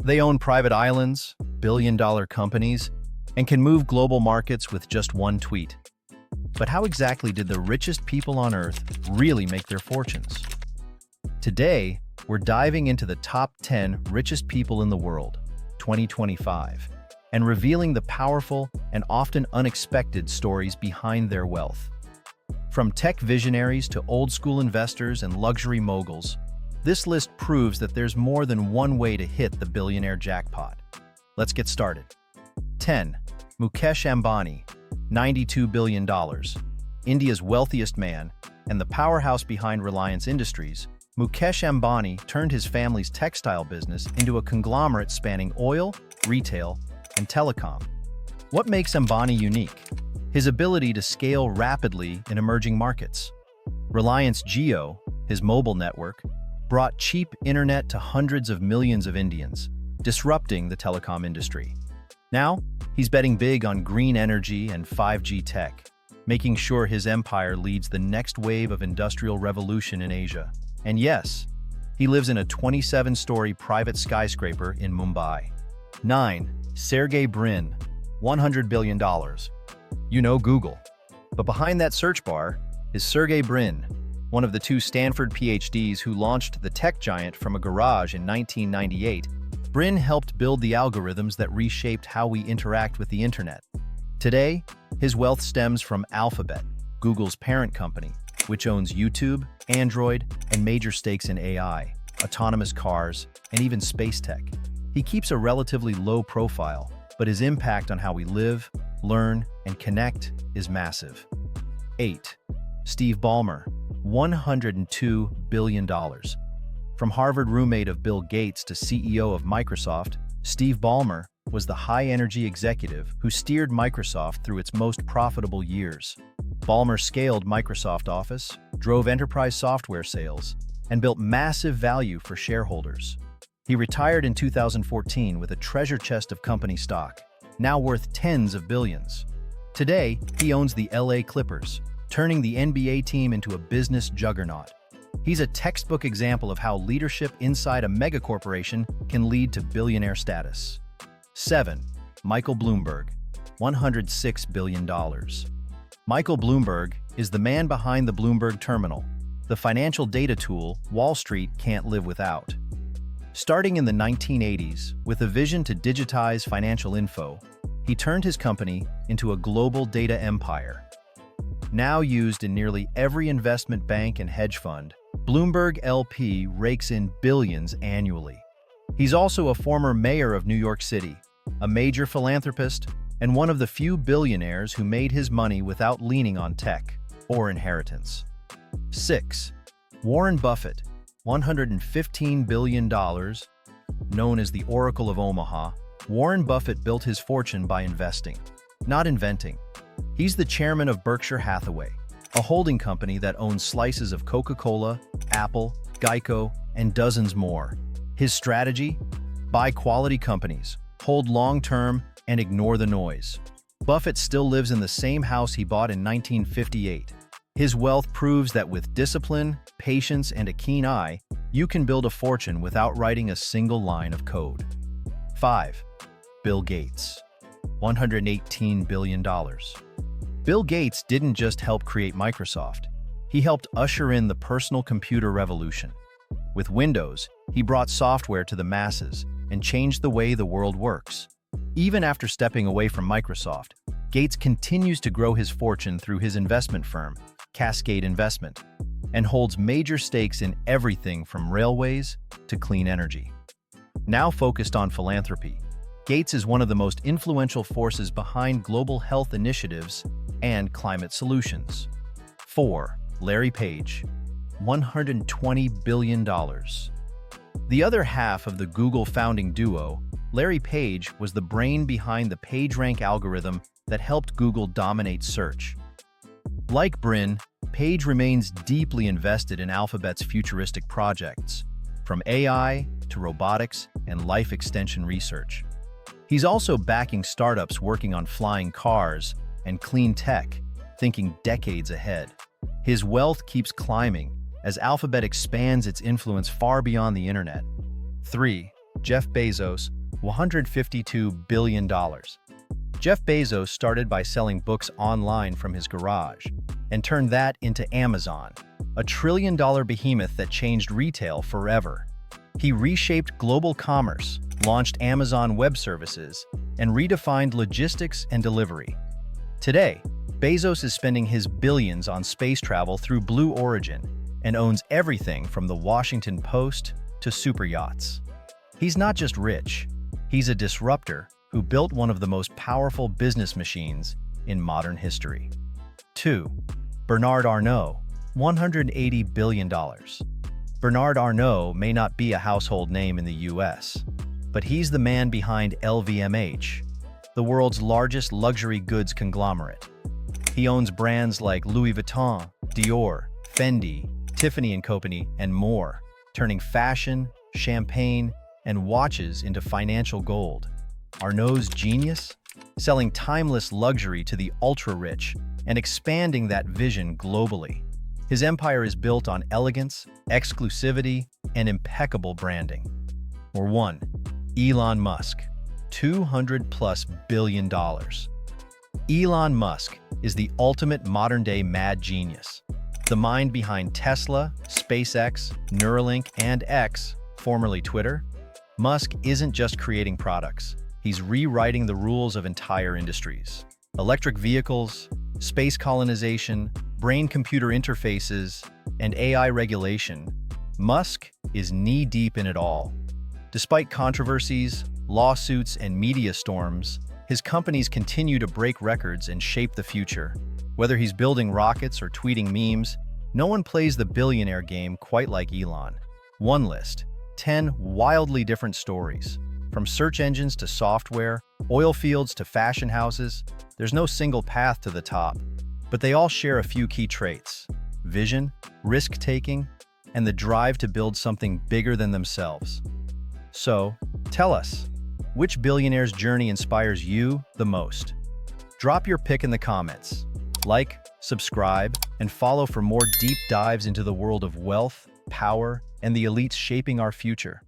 They own private islands, billion-dollar companies, and can move global markets with just one tweet. But how exactly did the richest people on Earth really make their fortunes? Today, we're diving into the top 10 richest people in the world, 2025, and revealing the powerful and often unexpected stories behind their wealth. From tech visionaries to old-school investors and luxury moguls, this list proves that there's more than one way to hit the billionaire jackpot. Let's get started. 10. Mukesh Ambani, $92 billion. India's wealthiest man and the powerhouse behind Reliance Industries, Mukesh Ambani turned his family's textile business into a conglomerate spanning oil, retail, and telecom. What makes Ambani unique? His ability to scale rapidly in emerging markets. Reliance Jio, his mobile network, brought cheap internet to hundreds of millions of Indians, disrupting the telecom industry. Now, he's betting big on green energy and 5G tech, making sure his empire leads the next wave of industrial revolution in Asia. And yes, he lives in a 27-story private skyscraper in Mumbai. 9. Sergey Brin, $100 billion. You know Google. But behind that search bar is Sergey Brin, one of the two Stanford PhDs who launched the tech giant from a garage in 1998. Brin helped build the algorithms that reshaped how we interact with the internet. Today, his wealth stems from Alphabet, Google's parent company, which owns YouTube, Android, and major stakes in AI, autonomous cars, and even space tech. He keeps a relatively low profile, but his impact on how we live, learn, and connect is massive. 8. Steve Ballmer, $102 billion. From Harvard roommate of Bill Gates to CEO of Microsoft, Steve Ballmer was the high-energy executive who steered Microsoft through its most profitable years. Ballmer scaled Microsoft Office, drove enterprise software sales, and built massive value for shareholders. He retired in 2014 with a treasure chest of company stock, now worth tens of billions. Today, he owns the LA Clippers, turning the NBA team into a business juggernaut. He's a textbook example of how leadership inside a megacorporation can lead to billionaire status. 7. Michael Bloomberg, $106 billion. Michael Bloomberg is the man behind the Bloomberg Terminal, the financial data tool Wall Street can't live without. Starting in the 1980s with a vision to digitize financial info, he turned his company into a global data empire. Now used in nearly every investment bank and hedge fund, Bloomberg LP rakes in billions annually. He's also a former mayor of New York City, a major philanthropist, and one of the few billionaires who made his money without leaning on tech or inheritance. 6. Warren Buffett, $115 billion. Known as the Oracle of Omaha, Warren Buffett built his fortune by investing, not inventing. He's the chairman of Berkshire Hathaway, a holding company that owns slices of Coca-Cola, Apple, Geico, and dozens more. His strategy? Buy quality companies, hold long-term, and ignore the noise. Buffett still lives in the same house he bought in 1958. His wealth proves that with discipline, patience, and a keen eye, you can build a fortune without writing a single line of code. 5. Bill Gates, $118 billion. Bill Gates didn't just help create Microsoft. He helped usher in the personal computer revolution. With Windows, he brought software to the masses and changed the way the world works. Even after stepping away from Microsoft, Gates continues to grow his fortune through his investment firm, Cascade Investment, and holds major stakes in everything from railways to clean energy. Now focused on philanthropy, Gates is one of the most influential forces behind global health initiatives and climate solutions. 4. Larry Page, $120 billion. The other half of the Google founding duo, Larry Page, was the brain behind the PageRank algorithm that helped Google dominate search. Like Brin, Page remains deeply invested in Alphabet's futuristic projects, from AI to robotics and life extension research. He's also backing startups working on flying cars and clean tech, thinking decades ahead. His wealth keeps climbing as Alphabet expands its influence far beyond the internet. 3. Jeff Bezos, $152 billion. Jeff Bezos started by selling books online from his garage and turned that into Amazon, a trillion-dollar behemoth that changed retail forever. He reshaped global commerce, launched Amazon Web Services, and redefined logistics and delivery. Today, Bezos is spending his billions on space travel through Blue Origin and owns everything from the Washington Post to super yachts. He's not just rich, he's a disruptor who built one of the most powerful business machines in modern history. 2. Bernard Arnault, $180 billion. Bernard Arnault may not be a household name in the US, but he's the man behind LVMH, the world's largest luxury goods conglomerate. He owns brands like Louis Vuitton, Dior, Fendi, Tiffany & Company, and more, turning fashion, champagne, and watches into financial gold. Arnault's genius? Selling timeless luxury to the ultra-rich and expanding that vision globally. His empire is built on elegance, exclusivity, and impeccable branding. Or 1. Elon Musk, $200+ billion. Elon Musk is the ultimate modern-day mad genius. The mind behind Tesla, SpaceX, Neuralink, and X, formerly Twitter. Musk isn't just creating products. He's rewriting the rules of entire industries. Electric vehicles, space colonization, brain-computer interfaces, and AI regulation. Musk is knee-deep in it all. Despite controversies, lawsuits, and media storms, his companies continue to break records and shape the future. Whether he's building rockets or tweeting memes, no one plays the billionaire game quite like Elon. One list, 10 wildly different stories. From search engines to software, oil fields to fashion houses, there's no single path to the top. But they all share a few key traits: vision, risk-taking, and the drive to build something bigger than themselves. So, tell us, which billionaire's journey inspires you the most? Drop your pick in the comments. Like, subscribe, and follow for more deep dives into the world of wealth, power, and the elites shaping our future.